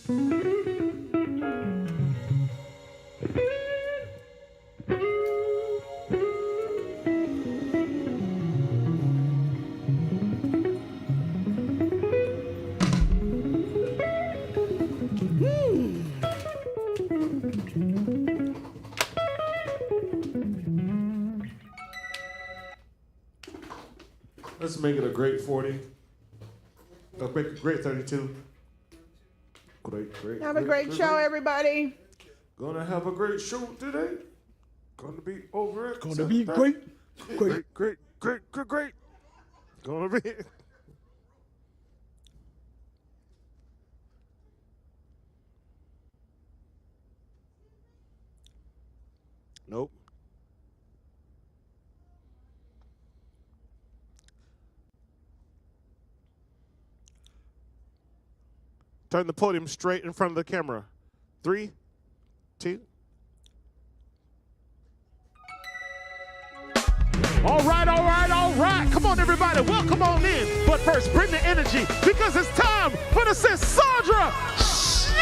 Let's make it a great 40. Let's make it a great 32. Great. Have a great show, everybody. Gonna have a great show today. Gonna be over it. Gonna be great. Great. Gonna be. Nope. Turn the podium straight in front of the camera. 3, 2. All right. Come on, everybody. Welcome on in. But first, bring the energy because it's time for the Sisaundra Show.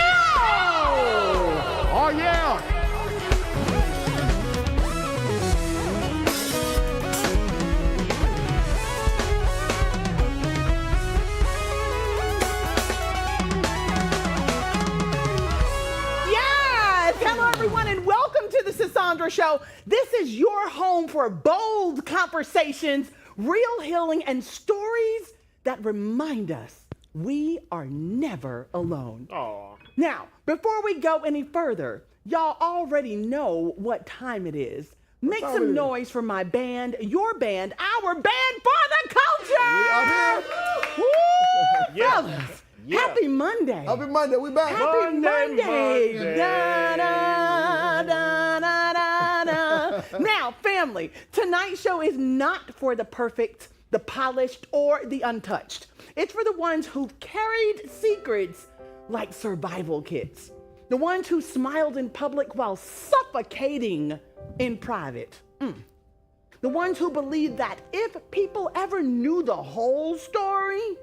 Oh, yeah. Sisaundra Show. This is your home for bold conversations, real healing, and stories that remind us we are never alone. Aww. Now, before we go any further, y'all already know what time it is. Make some noise for my band, your band, our band for the culture! We are here. Woo, Yeah. fellas. Yeah. Happy Monday. Happy Monday, we back. Happy Monday. Monday. Da, da, da, da, da, da. Now, family, tonight's show is not for the perfect, the polished, or the untouched. It's for the ones who've carried secrets like survival kits. The ones who smiled in public while suffocating in private. The ones who believe that if people ever knew the whole story,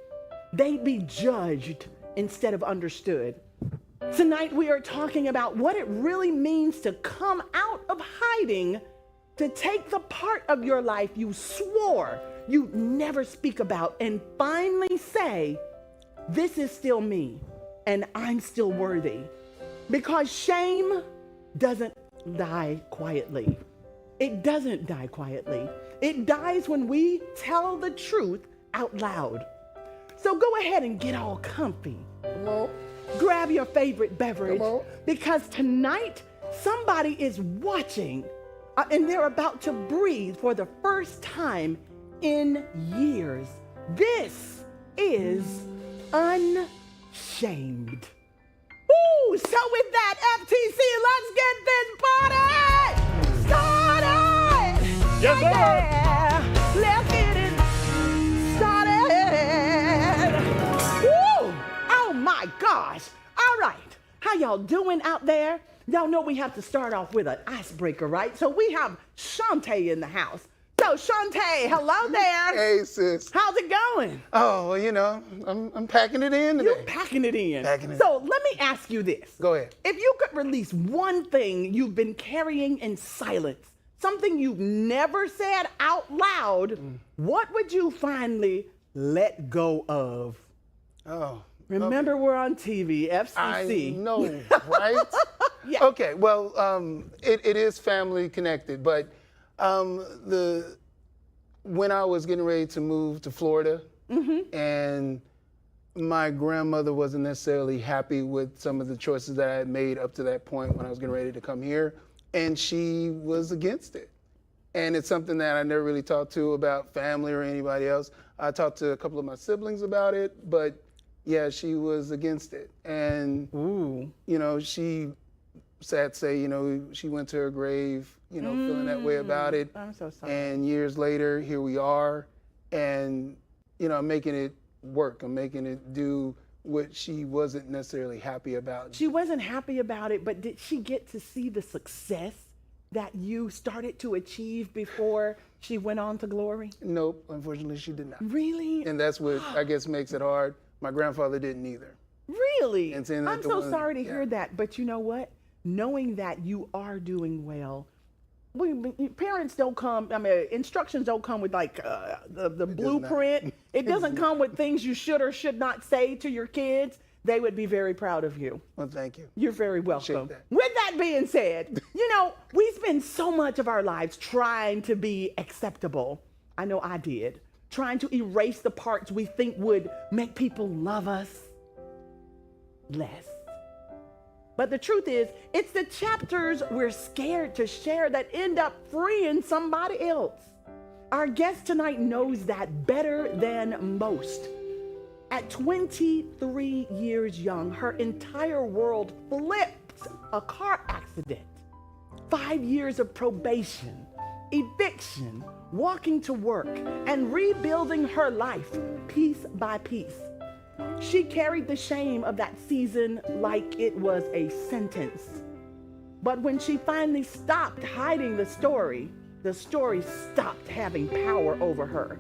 they'd be judged instead of understood. Tonight we are talking about what it really means to come out of hiding, to take the part of your life you swore you'd never speak about and finally say, this is still me and I'm still worthy. Because shame doesn't die quietly. It doesn't die quietly. It dies when we tell the truth out loud. So go ahead and get all comfy. Come on. Grab your favorite beverage Come on. because tonight somebody is watching and they're about to breathe for the first time in years. This is Unshamed. Ooh, so with that, FTC, let's get this party started. Yes, sir. Yeah, let's get it started. Woo! Oh my gosh. All right. How y'all doing out there? Y'all know we have to start off with an icebreaker, right? So we have Shantae in the house. So Shantae, hello there. Hey, sis. How's it going? Oh, well, you know, I'm packing it in today. You're packing it in. Packing it So let me ask you this. Go ahead. If you could release one thing you've been carrying in silence, something you've never said out loud, what would you finally let go of? Oh. Remember, we're on TV, FCC. I know, right? Yeah. Okay, well, it is family connected, but when I was getting ready to move to Florida, and my grandmother wasn't necessarily happy with some of the choices that I had made up to that point when I was getting ready to come here, and she was against it. And it's something that I never really talked to about family or anybody else. I talked to a couple of my siblings about it, but yeah, she was against it. And, you know, she, sad to say, you know, she went to her grave, you know, feeling that way about it. I'm so sorry. And years later, here we are. And, you know, I'm making it work. I'm making it do what she wasn't necessarily happy about. She wasn't happy about it, but did she get to see the success that you started to achieve before she went on to glory? Nope, unfortunately, she did not. Really? And that's what I guess makes it hard. My grandfather didn't either. Really? And saying that I'm to so one- sorry to yeah. hear that. But you know what? Knowing that you are doing well, parents don't come, instructions don't come with like the blueprint. It doesn't come with things you should or should not say to your kids. They would be very proud of you. Well, thank you. You're very welcome. Appreciate that. With that being said, we spend so much of our lives trying to be acceptable. I know I did. Trying to erase the parts we think would make people love us less. But the truth is, it's the chapters we're scared to share that end up freeing somebody else. Our guest tonight knows that better than most. At 23 years young, her entire world flipped a car accident. 5 years of probation, eviction, walking to work, and rebuilding her life piece by piece. She carried the shame of that season like it was a sentence. But when she finally stopped hiding the story stopped having power over her.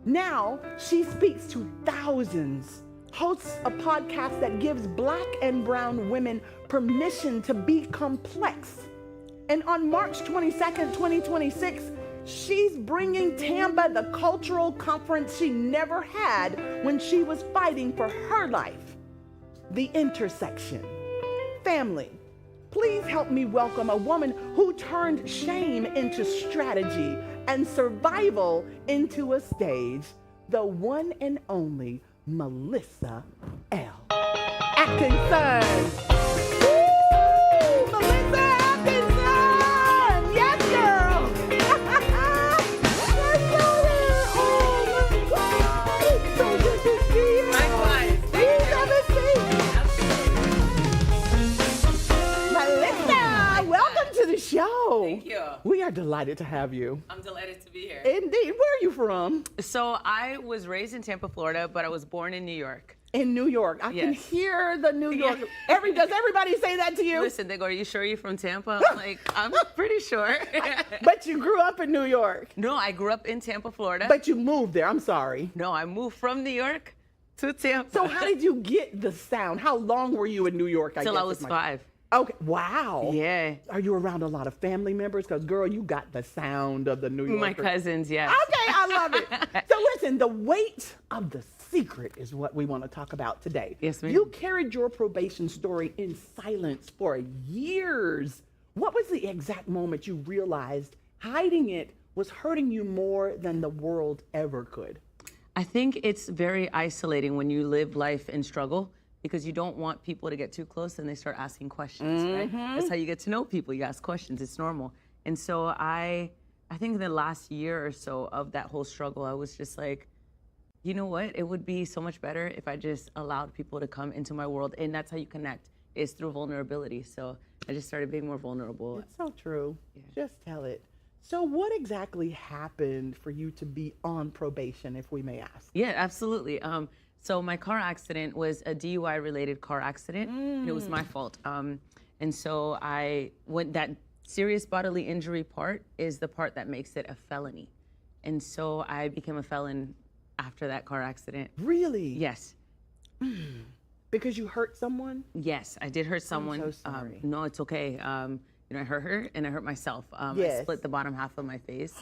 Now she speaks to thousands, hosts a podcast that gives Black and brown women permission to be complex. And on March 22nd, 2026, she's bringing Tampa the cultural conference she never had when she was fighting for her life. The intersection. Family, please help me welcome a woman who turned shame into strategy and survival into a stage, the one and only Melissa L. Atkinson. Woo! Melissa Atkinson! Yes, girl! Let's go there! Oh my God! So good to see you! Likewise. Please have a seat. Melissa, welcome to the show. Thank you. We are delighted to have you. I'm delighted to be here. Indeed. Where are you from? So I was raised in Tampa, Florida, but I was born in New York. In New York. I can Yes. hear the New York. Yeah. Does everybody say that to you? Listen, they go, "Are you sure you're from Tampa?" I'm like, "I'm pretty sure." But you grew up in New York. No, I grew up in Tampa, Florida. But you moved there. I'm sorry. No, I moved from New York to Tampa. So how did you get the sound? How long were you in New York? Till I was 5. Okay. Wow. Yeah. Are you around a lot of family members? Because, girl, you got the sound of the New York. My cousins, yes. Okay, I love it. So listen, the weight of the secret is what we want to talk about today. Yes, ma'am. You carried your probation story in silence for years. What was the exact moment you realized hiding it was hurting you more than the world ever could? I think it's very isolating when you live life in struggle because you don't want people to get too close and they start asking questions, right? That's how you get to know people. You ask questions, it's normal. And so I think in the last year or so of that whole struggle, I was just like, you know what? It would be so much better if I just allowed people to come into my world. And that's how you connect, is through vulnerability. So I just started being more vulnerable. It's so true. Just tell it. So what exactly happened for you to be on probation, if we may ask? Yeah, absolutely. So my car accident was a DUI-related car accident, and it was my fault. And so that serious bodily injury part is the part that makes it a felony. And so I became a felon after that car accident. Really? Yes. Because you hurt someone? Yes, I did hurt someone. so sorry. No, it's okay. I hurt her and I hurt myself. I Yes. split the bottom half of my face.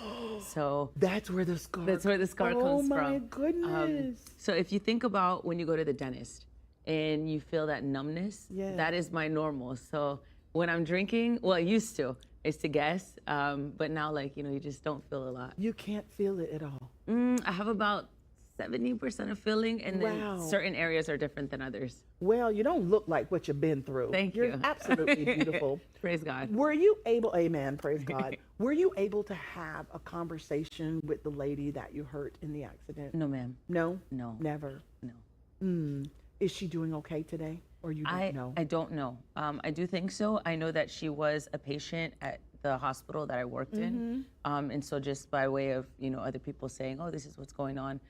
So That's where the scar. that's where the scar comes from. Oh my goodness. So if you think about when you go to the dentist and you feel that numbness, Yeah. that is my normal. So when I'm drinking, well, I used to, I used to guess, but now you just don't feel a lot. You can't feel it at all. I have about 70% of feeling, and then Wow. certain areas are different than others. Well, you don't look like what you've been through. Thank You're you. absolutely beautiful. Praise God. Were you able, amen, praise God. Were you able to have a conversation with the lady that you hurt in the accident? No, ma'am. No? No. Never? No. Is she doing okay today? Or you don't know? I don't know. I do think so. I know that she was a patient at the hospital that I worked in. And so just by way of, other people saying, oh, this is what's going on.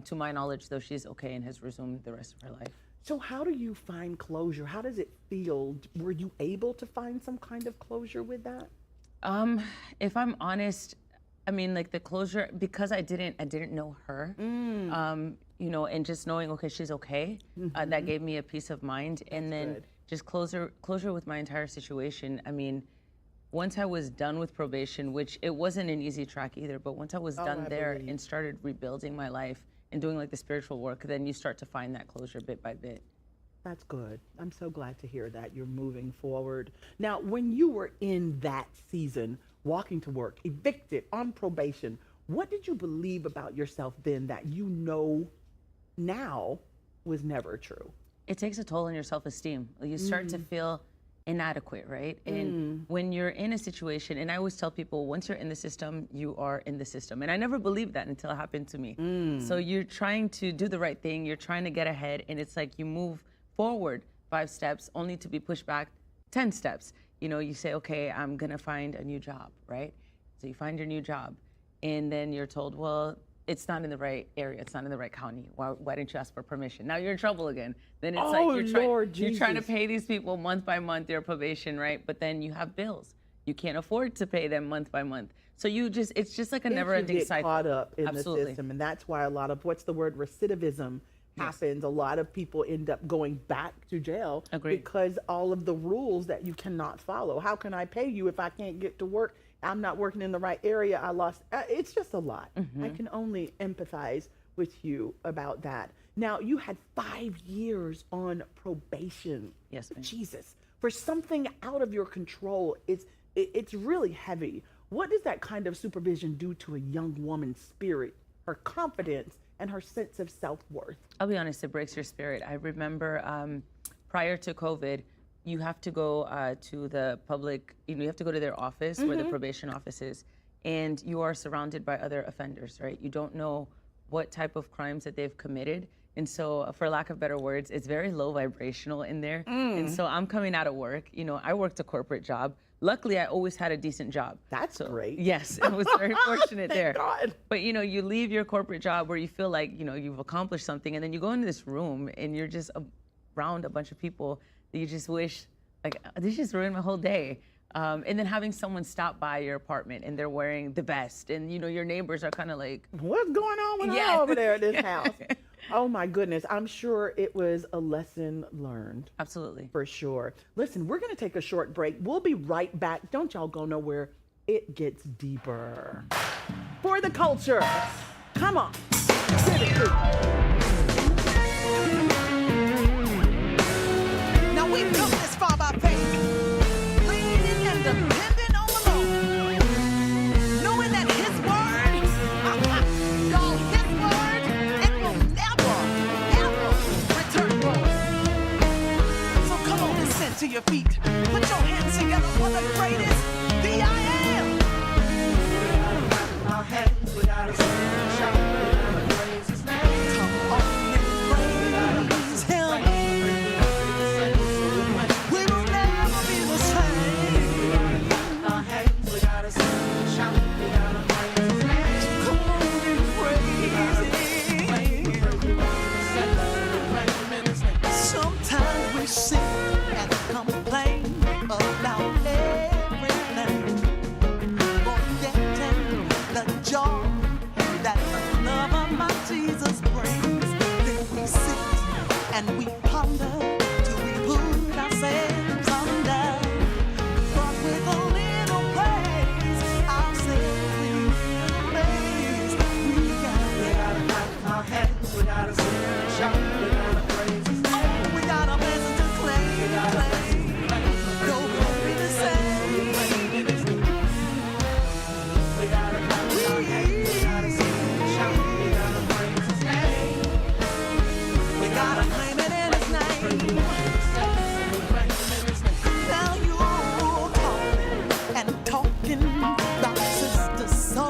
To my knowledge, though, she's okay and has resumed the rest of her life. So how do you find closure? How does it feel? Were you able to find some kind of closure with that? If I'm honest, the closure, because I didn't know her, you know, and just knowing, okay, she's okay, that gave me a peace of mind. And then good. just closure with my entire situation. I mean, once I was done with probation, which it wasn't an easy track either, but once I was done there and started rebuilding my life and doing like the spiritual work, then you start to find that closure bit by bit. That's good. I'm so glad to hear that you're moving forward. Now, when you were in that season, walking to work, evicted, on probation, what did you believe about yourself then that you know now was never true? It takes a toll on your self-esteem. You start to feel inadequate, right? And when you're in a situation, and I always tell people, once you're in the system, you are in the system. And I never believed that until it happened to me. So you're trying to do the right thing, you're trying to get ahead, and it's like you move forward 5 steps only to be pushed back 10 steps. You know, you say, okay, I'm gonna find a new job, right? So you find your new job, and then you're told, well, it's not in the right area, it's not in the right county. Why didn't you ask for permission? Now you're in trouble again. Then it's like you're trying to pay these people month by month their probation, right? But then you have bills. You can't afford to pay them month by month. So it's just like a never-ending cycle. You get caught up in Absolutely. the system, and that's why a lot of, what's the word, recidivism happens. A lot of people end up going back to jail because all of the rules that you cannot follow. How can I pay you if I can't get to work? I'm not working in the right area. I lost. It's just a lot. I can only empathize with you about that. Now, you had 5 years on probation. Yes, ma'am. Jesus, for something out of your control, it's really heavy. What does that kind of supervision do to a young woman's spirit, her confidence, and her sense of self-worth? I'll be honest, it breaks your spirit. I remember prior to COVID, you have to go to the public, you have to go to their office where the probation office is, and you are surrounded by other offenders, right? You don't know what type of crimes that they've committed. And so, for lack of better words, it's very low vibrational in there. And so I'm coming out of work, I worked a corporate job. Luckily, I always had a decent job. That's great. Yes, I was very fortunate there. God. But you leave your corporate job where you feel like, you've accomplished something, and then you go into this room and you're just around a bunch of people that you just wish, like, this just ruined my whole day. And then having someone stop by your apartment and they're wearing the vest, and your neighbors are kind of like, what's going on with her over there at this house? Oh my goodness, I'm sure it was a lesson learned. Absolutely. For sure. Listen, we're gonna take a short break. We'll be right back. Don't y'all go nowhere. It gets deeper. For the culture. Come on. Give it to me. Now we've come this far by faith, leaning and depending on the Lord, knowing that His word, y'all, His word, it will never, ever return void. So come on and sit to your feet. Put your hands together for the greatest, the I am. Our hands without a shout, praise His name. Come on and praise Him. Sometimes we sit and complain about everything, forgetting the joy that the love of my Jesus brings. Then we sit and we ponder till we put ourselves under. But with a little praise, I'll sing praise. We gotta clap our hands, we gotta sing and shout, we gotta praise His name. We got a message to claim, no glory to say. We gotta clap our hands, we gotta sing and shout, we gotta praise His name. We gotta claim it in His name. Now you're talking and talking about sister so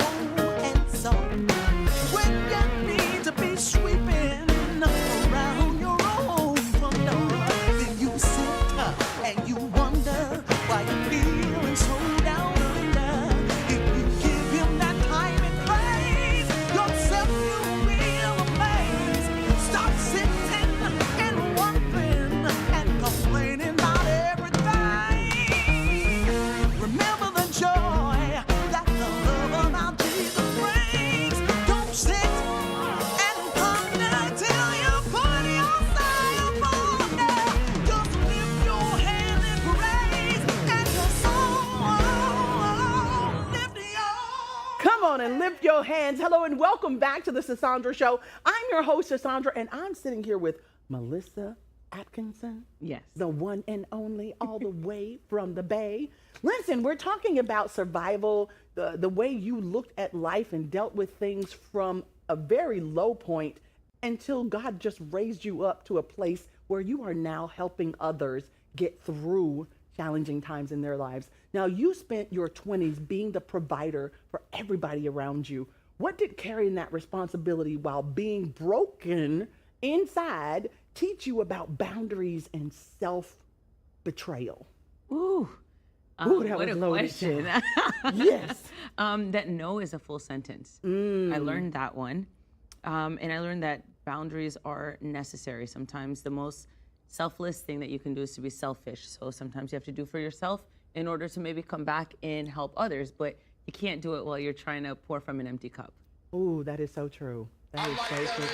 and so, when you need to be sweeping around your own front door. Then you sit and you wonder why you're feeling so down under. If you give Him that time and praise, yourself you will amaze. Stop sitting and wondering and and lift your hands. Hello and welcome back to the Sisaundra Show. I'm your host, Sisaundra, and I'm sitting here with Melissa Atkinson. Yes. The one and only, all the way from the Bay. Listen, we're talking about survival, the way you looked at life and dealt with things from a very low point until God just raised you up to a place where you are now helping others get through challenging times in their lives. Now, you spent your 20s being the provider for everybody around you. What did carrying that responsibility while being broken inside teach you about boundaries and self-betrayal? Ooh. Ooh, that what was a loaded. question. Yes. That no is a full sentence. I learned that one. And I learned that boundaries are necessary. Sometimes the most selfless thing that you can do is to be selfish. So sometimes you have to do for yourself in order to maybe come back and help others, but you can't do it while you're trying to pour from an empty cup. Ooh, that is so true. That is so true.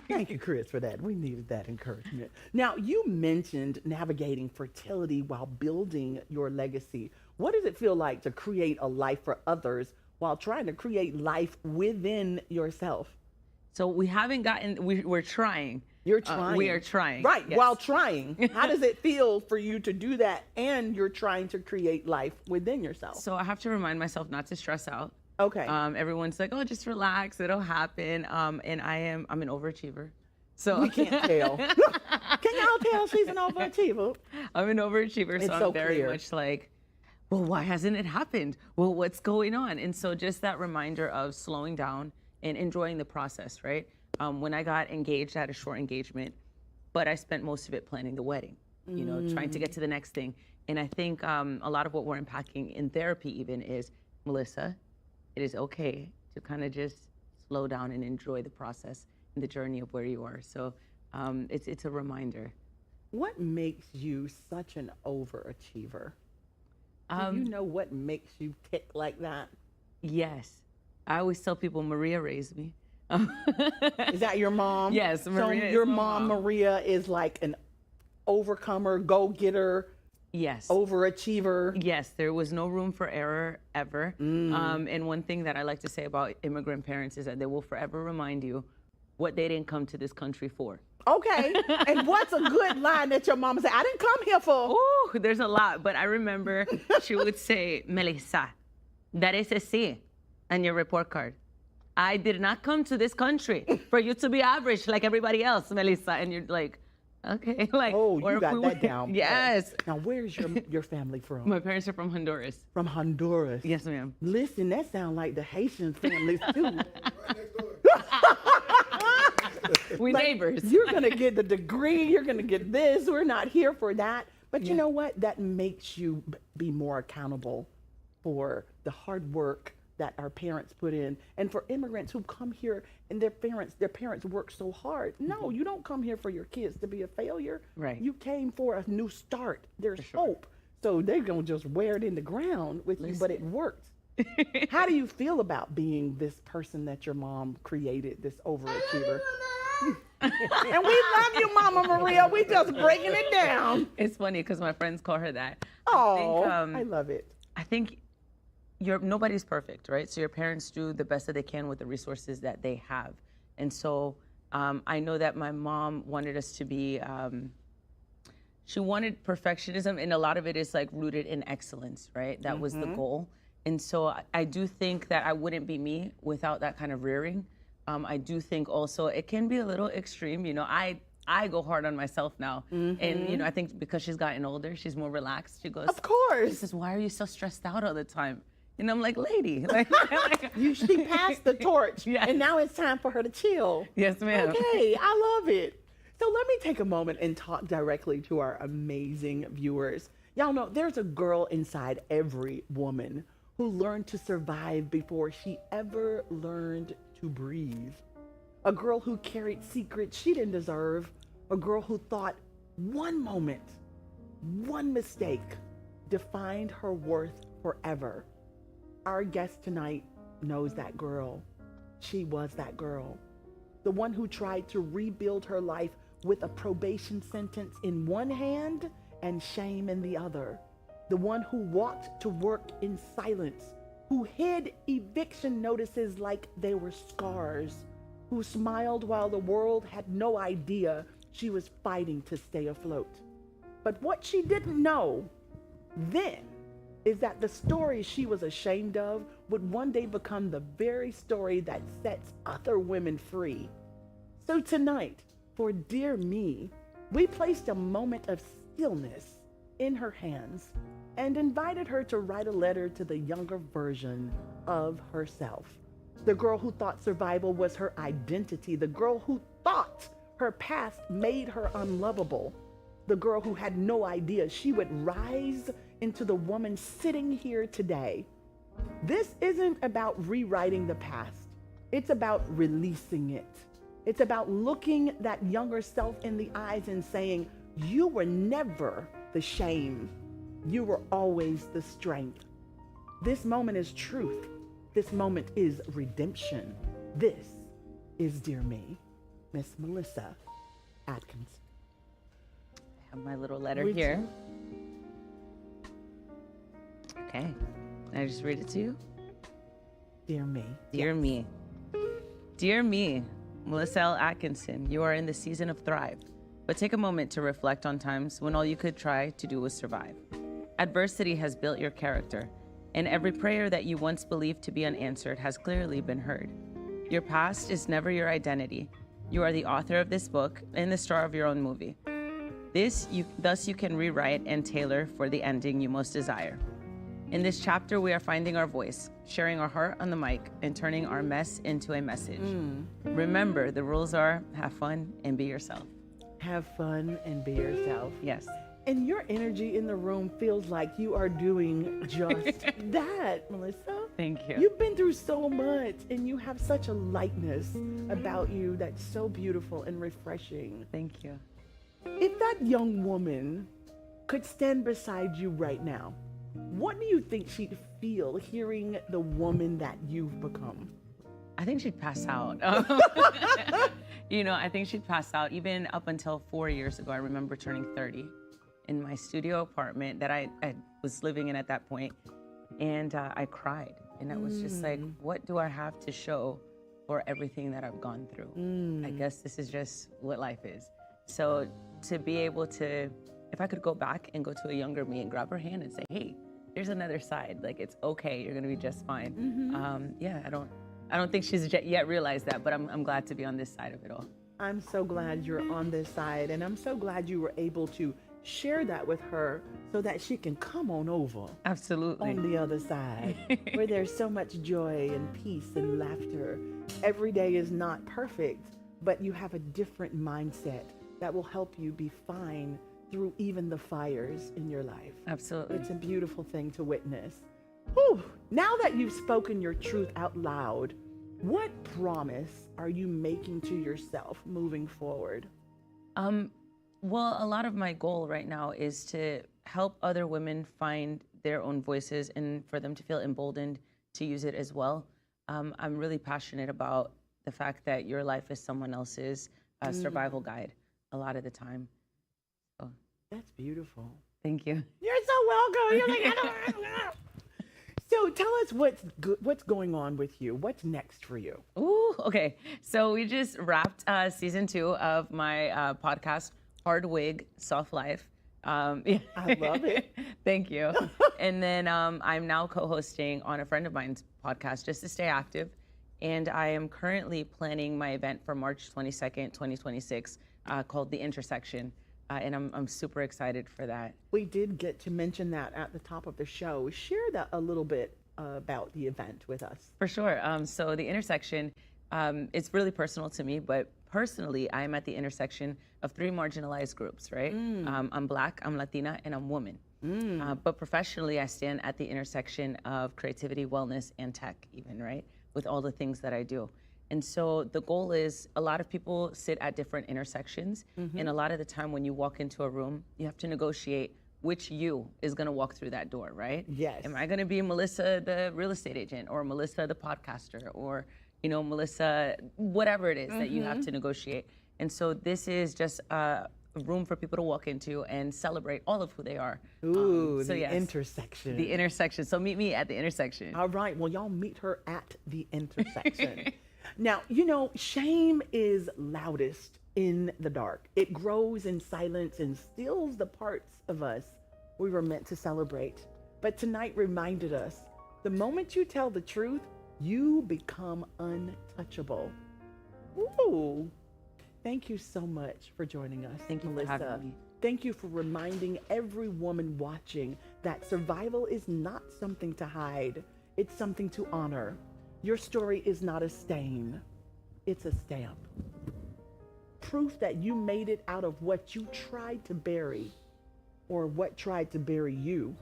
Thank you, Chris, for that. We needed that encouragement. Now, you mentioned navigating fertility while building your legacy. What does it feel like to create a life for others while trying to create life within yourself? So we haven't gotten, we're trying. You're trying. We are trying. Right, yes. while trying. How does it feel for you to do that and you're trying to create life within yourself? So I have to remind myself not to stress out. Okay. Everyone's like, oh, just relax, it'll happen. And I'm an overachiever. So We can't tell. Can y'all tell she's an overachiever? I'm an overachiever, It's so so I'm very clear. much like, well, why hasn't it happened? Well, what's going on? And so just that reminder of slowing down and enjoying the process, right? When I got engaged, I had a short engagement, but I spent most of it planning the wedding, you know, trying to get to the next thing. And I think a lot of what we're unpacking in therapy even is, Melissa, it is okay to kind of just slow down and enjoy the process and the journey of where you are. So it's a reminder. What makes you such an overachiever? Do you know what makes you tick like that? Yes. I always tell people Maria raised me. Is that your mom? Yes, Maria So is your my mom, mom. Maria, is like an overcomer, go-getter, Yes. overachiever. Yes, there was no room for error ever. And one thing that I like to say about immigrant parents is that they will forever remind you what they didn't come to this country for. Okay. And what's a good line that your mama said? I didn't come here for. Ooh, there's a lot, but I remember she would say, Melissa, that is a C on your report card. I did not come to this country for you to be average like everybody else, Melissa. And you're like, okay. Like, Oh, or you if got we that went- down. pat. Yes. Now, where's your family from? My parents are from Honduras. From Honduras. Yes, ma'am. Listen, that sounds like the Haitian families too. We neighbors. You're gonna get the degree. You're gonna get this. We're not here for that. But you Yeah. know what? That makes you be more accountable for the hard work that our parents put in, and for immigrants who come here and their parents work so hard. No, you don't come here for your kids to be a failure. Right. You came for a new start. There's sure. hope. So they're gonna just wear it in the ground with you, but it worked. How do you feel about being this person that your mom created, this overachiever? And we love you, Mama Maria. We just breaking it down. It's funny because my friends call her that. Oh, I I love it. think nobody's perfect, right? So your parents do the best that they can with the resources that they have. And so I know that my mom wanted us to be, she wanted perfectionism, and a lot of it is like rooted in excellence, right? That was the goal. And so I do think that I wouldn't be me without that kind of rearing. I do think also it can be a little extreme. You know, I go hard on myself now. And, you know, I think because she's gotten older, she's more relaxed. She goes, Of course. she says, why are you so stressed out all the time? And I'm like, lady. Like, She passed the torch, Yes. and now it's time for her to chill. yes, ma'am. Okay, I love it. So let me take a moment and talk directly to our amazing viewers. Y'all know there's a girl inside every woman who learned to survive before she ever learned to breathe. A girl who carried secrets she didn't deserve. A girl who thought one moment, one mistake defined her worth forever. Our guest tonight knows that girl. She was that girl. The one who tried to rebuild her life with a probation sentence in one hand and shame in the other. The one who walked to work in silence, who hid eviction notices like they were scars, who smiled while the world had no idea she was fighting to stay afloat. But what she didn't know then is that the story she was ashamed of would one day become the very story that sets other women free. So tonight, for Dear Me, we placed a moment of stillness in her hands and invited her to write a letter to the younger version of herself. The girl who thought survival was her identity, the girl who thought her past made her unlovable, the girl who had no idea she would rise into the woman sitting here today. This isn't about rewriting the past. It's about releasing it. It's about looking that younger self in the eyes and saying, you were never the shame. You were always the strength. This moment is truth. This moment is redemption. This is Dear Me, Miss Melissa Atkins. I have my little letter Read here. Okay. Can I just read it to you? Dear Me. Dear Yes. me. Dear me, Melissa L. Atkinson, you are in the season of thrive, but take a moment to reflect on times when all you could try to do was survive. Adversity has built your character, and every prayer that you once believed to be unanswered has clearly been heard. Your past is never your identity. You are the author of this book and the star of your own movie. Thus you can rewrite and tailor for the ending you most desire. In this chapter, we are finding our voice, sharing our heart on the mic, and turning our mess into a message. Remember, the rules are have fun and be yourself. Have fun and be yourself. Yes. And your energy in the room feels like you are doing just that, Melissa. Thank you. You've been through so much and you have such a lightness about you that's so beautiful and refreshing. Thank you. If that young woman could stand beside you right now, what do you think she'd feel hearing the woman that you've become? I think she'd pass out. I think she'd pass out. Even up until 4 years ago, I remember turning 30 in my studio apartment that I was living in at that point. And I cried. And I was just like, what do I have to show for everything that I've gone through? I guess this is just what life is. So to be able to, if I could go back and go to a younger me and grab her hand and say, hey, there's another side. Like, it's okay. You're going to be just fine. I don't think she's yet realized that, but I'm glad to be on this side of it all. I'm so glad you're on this side, and I'm so glad you were able to share that with her so that she can come on over Absolutely. on the other side where there's so much joy and peace and laughter. Every day is not perfect, but you have a different mindset that will help you be fine through even the fires in your life. Absolutely. It's a beautiful thing to witness. Whew. Now that you've spoken your truth out loud, what promise are you making to yourself moving forward? Well, a lot of my goal right now is to help other women find their own voices and for them to feel emboldened to use it as well. I'm really passionate about the fact that your life is someone else's survival guide a lot of the time. So, That's beautiful. thank you. You're so welcome. You're like, I don't. So tell us what's going on with you. What's next for you? Ooh, okay. So we just wrapped season 2 of my podcast, Hard Wig, Soft Life. I love it. Thank you. And then I'm now co-hosting on a friend of mine's podcast just to stay active. And I am currently planning my event for March 22nd, 2026, called The Intersection. And I'm super excited for that. We did get to mention that at the top of the show. Share that a little bit about the event with us. For sure. So The Intersection, it's really personal to me, but personally, I'm at the intersection of 3 marginalized groups, right? I'm Black, I'm Latina, and I'm woman. But professionally, I stand at the intersection of creativity, wellness, and tech even, right? With all the things that I do. And so the goal is a lot of people sit at different intersections. And a lot of the time when you walk into a room, you have to negotiate which you is going to walk through that door, right? Yes. Am I going to be Melissa, the real estate agent, or Melissa, the podcaster, or, Melissa, whatever it is that you have to negotiate. And so this is just a room for people to walk into and celebrate all of who they are. Ooh, so the yes, intersection. The intersection. So meet me at the intersection. All right, well, y'all meet her at the intersection. Now, you know, shame is loudest in the dark. It grows in silence and steals the parts of us we were meant to celebrate. But tonight reminded us, the moment you tell the truth, you become untouchable. Ooh. Thank you so much for joining us, Thank you for Melissa. having me. Thank you for reminding every woman watching that survival is not something to hide. It's something to honor. Your story is not a stain. It's a stamp. Proof that you made it out of what you tried to bury or what tried to bury you.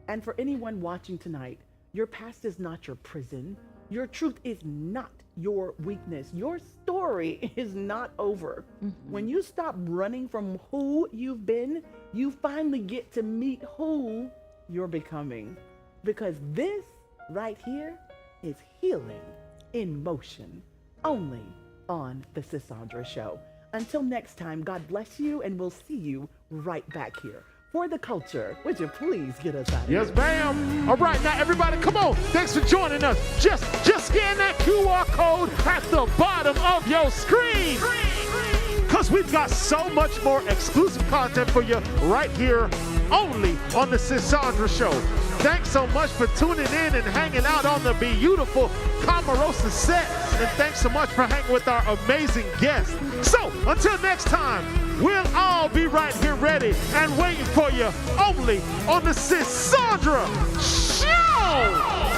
And for anyone watching tonight, your past is not your prison. Your truth is not your weakness. Your story is not over. When you stop running from who you've been, you finally get to meet who you're becoming. Because this right here is healing in motion, only on the Sisaundra Show. Until next time, God bless you, and we'll see you right back here. For the culture, would you please get us out of here? Yes, ma'am. All right, now everybody, come on. Thanks for joining us. Just scan that QR code at the bottom of your screen. Because we've got so much more exclusive content for you right here, only on the Sisaundra Show. Thanks so much for tuning in and hanging out on the beautiful Camarosa set. And thanks so much for hanging with our amazing guests. So, until next time, we'll all be right here ready and waiting for you only on the Sisaundra Show.